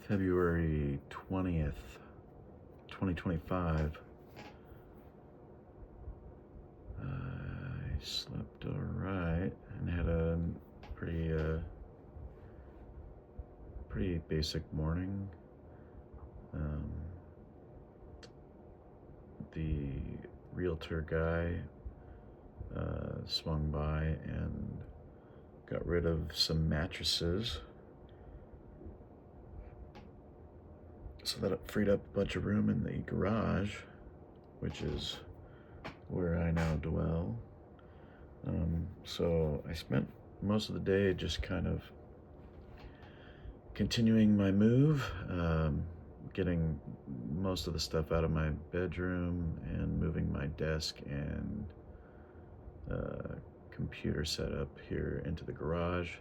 February 20th, 2025. I slept all right and had a pretty, uh, pretty basic morning. Um, the realtor guy swung by and got rid of some mattresses, so that it freed up a bunch of room in the garage, which is where I now dwell. So I spent most of the day just kind of continuing my move, getting most of the stuff out of my bedroom and moving my desk and computer setup here into the garage.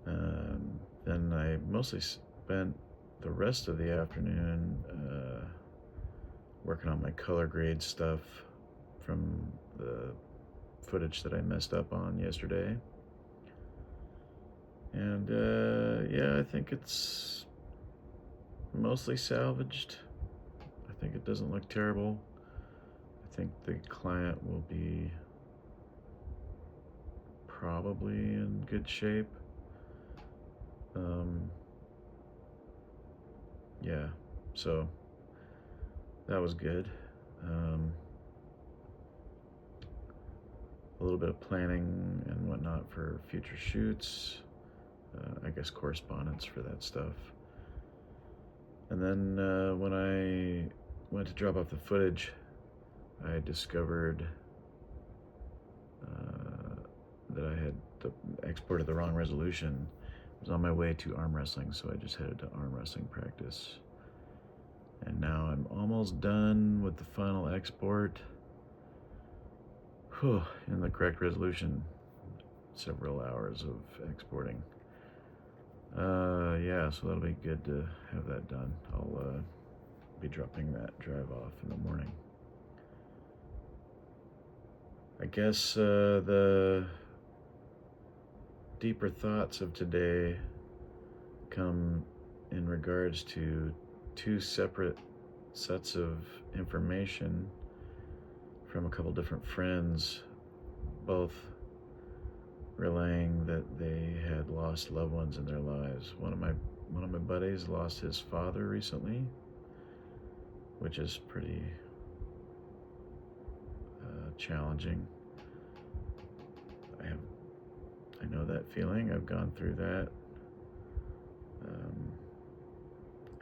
Then I mostly spent the rest of the afternoon working on my color grade stuff from the footage that I messed up on yesterday. And yeah, I think it's mostly salvaged. I think it doesn't look terrible. I think the client will be probably in good shape. Yeah, so that was good. A little bit of planning and whatnot for future shoots, I guess correspondence for that stuff. And then when I went to drop off the footage, I discovered that I had exported the wrong resolution. I was on my way to arm wrestling, so I just headed to arm wrestling practice. And now I'm almost done with the final export. Whew, in the correct resolution. Several hours of exporting. Yeah, so that'll be good to have that done. I'll be dropping that drive off in the morning. I guess the deeper thoughts of today come in regards to two separate sets of information from a couple different friends, both relaying that they had lost loved ones in their lives. One of my buddies lost his father recently, which is pretty challenging. I know that feeling. I've gone through that.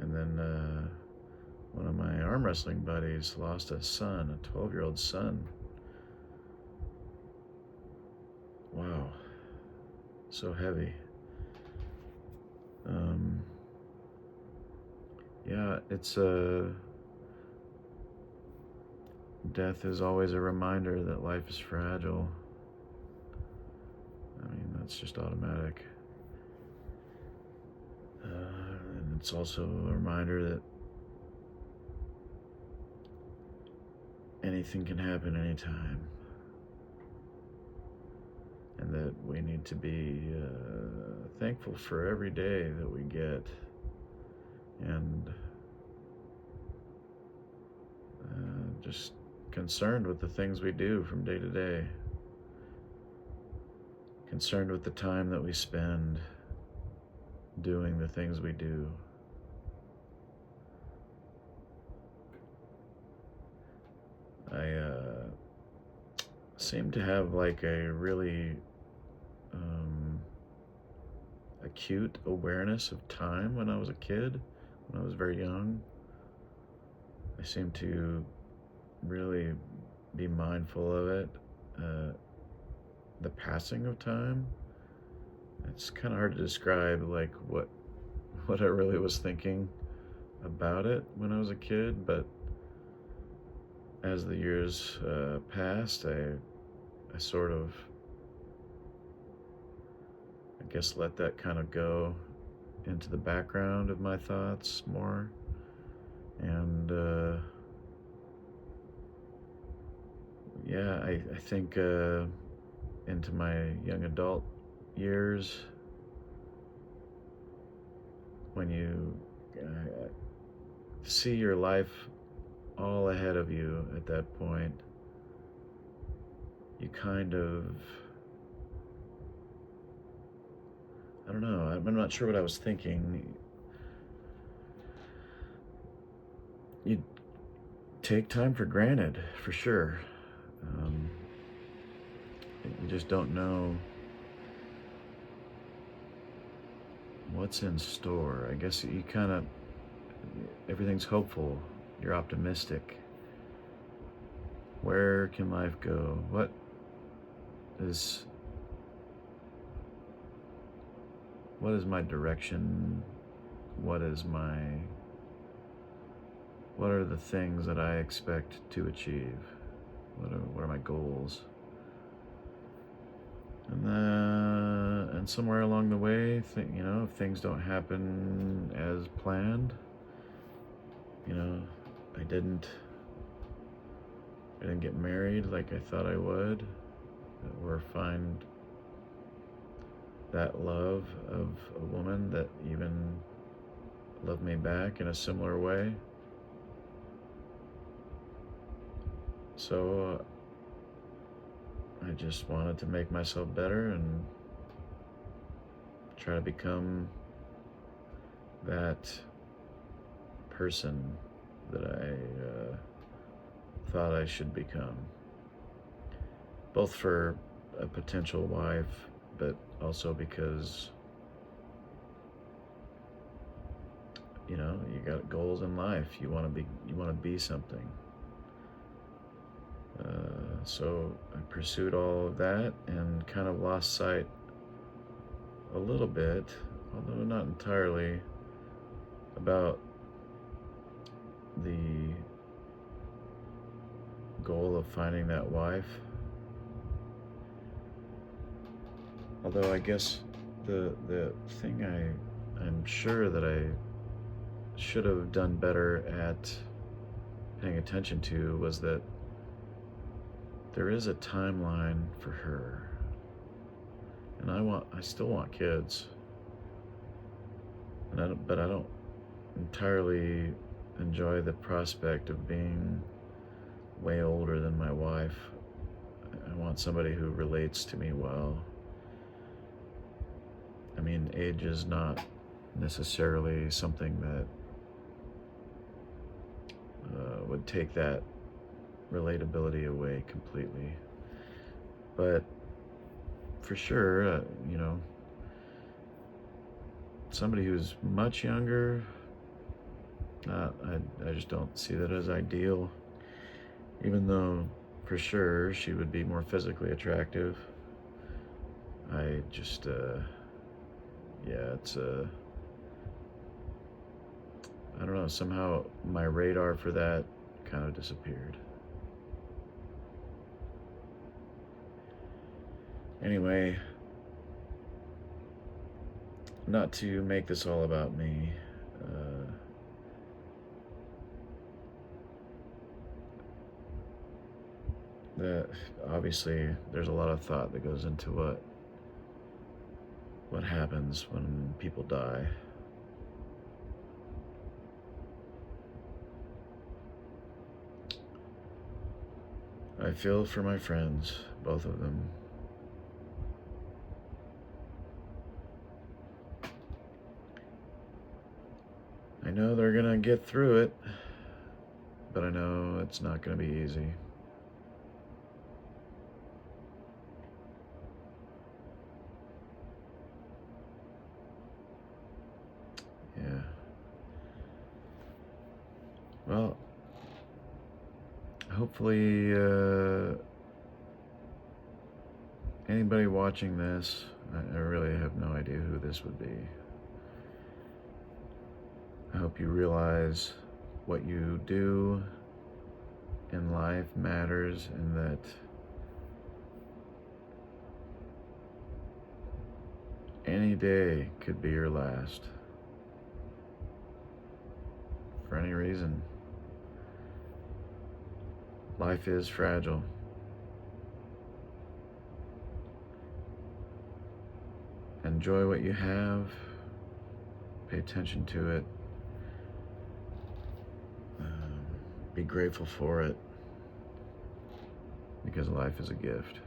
And then one of my arm wrestling buddies lost a son, a 12-year-old son. Wow, so heavy. Yeah, it's death is always a reminder that life is fragile. I mean, that's just automatic. And it's also a reminder that anything can happen anytime. And that we need to be thankful for every day that we get. And just concerned with the things we do from day to day. Concerned with the time that we spend doing the things we do. I seem to have like a really acute awareness of time when I was a kid, when I was very young. I seem to really be mindful of it, the passing of time. It's kind of hard to describe like what I really was thinking about it when I was a kid, but as the years passed, I sort of, I guess, let that kind of go into the background of my thoughts more. And yeah, I think into my young adult years, when you uh, see your life all ahead of you at that point, you kind of, I don't know, I'm not sure what I was thinking. You take time for granted, for sure. Um, you just don't know what's in store. I guess you kind of, everything's hopeful. You're optimistic. Where can life go? Is what is my direction? What is my what are the things that I expect to achieve? What are my goals? And somewhere along the way, if things don't happen as planned, you know, I didn't get married like I thought I would, or find that love of a woman that even loved me back in a similar way. So I just wanted to make myself better and try to become that person that I thought I should become, both for a potential wife, but also because, you got goals in life. You want to be something. So I pursued all of that and kind of lost sight a little bit, although not entirely, about the goal of finding that wife. Although I guess the thing I'm sure that I should have done better at paying attention to was that there is a timeline for her. And I still want kids. But I don't entirely enjoy the prospect of being way older than my wife. I want somebody who relates to me well. I mean, age is not necessarily something that would take that relatability away completely. But for sure, somebody who's much younger, I just don't see that as ideal. Even though, for sure, she would be more physically attractive. I just, it's I don't know, somehow my radar for that kind of disappeared. Anyway, not to make this all about me, that obviously there's a lot of thought that goes into what happens when people die. I feel for my friends, both of them. I know they're gonna get through it, but I know it's not gonna be easy. Yeah. Well, hopefully, anybody watching this, I really have no idea who this would be. I hope you realize what you do in life matters, and that any day could be your last. For any reason. Life is fragile. Enjoy what you have. Pay attention to it. Be grateful for it, because life is a gift.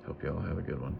Hope you all have a good one.